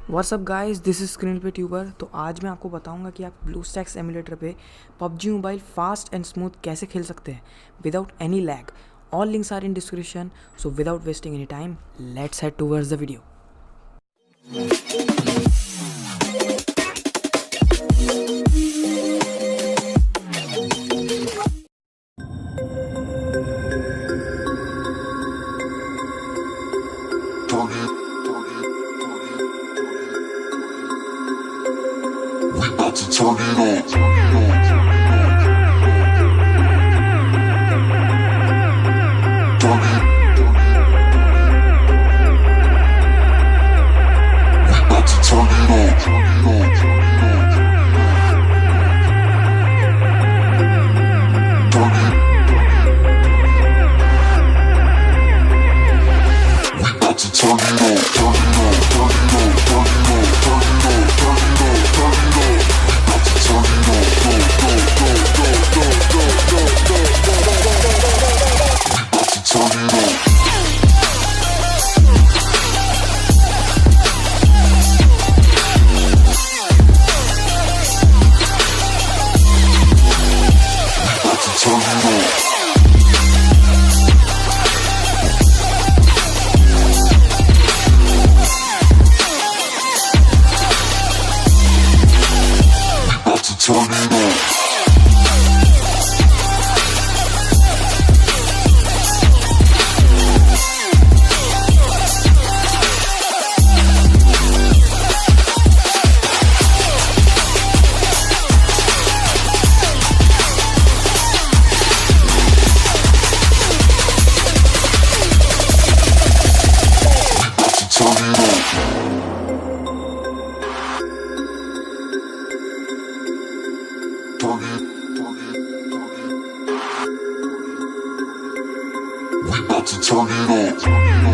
WhatsApp guys, this is screen पे tuber. तो आज मैं आपको बताऊंगा कि आप ब्लूस्टैक्स एमुलेटर पे PUBG mobile fast and smooth कैसे खेल सकते हैं without any lag. All links are in description, so without wasting any time let's head towards the video. To turn it on. Turn it. We about to turn it on. Turn it. We about to turn it on. Turn it on. Turn it on. Turn it on. Turn it on. Turn it on. Turn it on. Turn it on, go, go, go, go, go, go, go, go, go, go, go, go, go, go. We about to turn it on. We about to turn it on. Turn it on. We about to turn it on.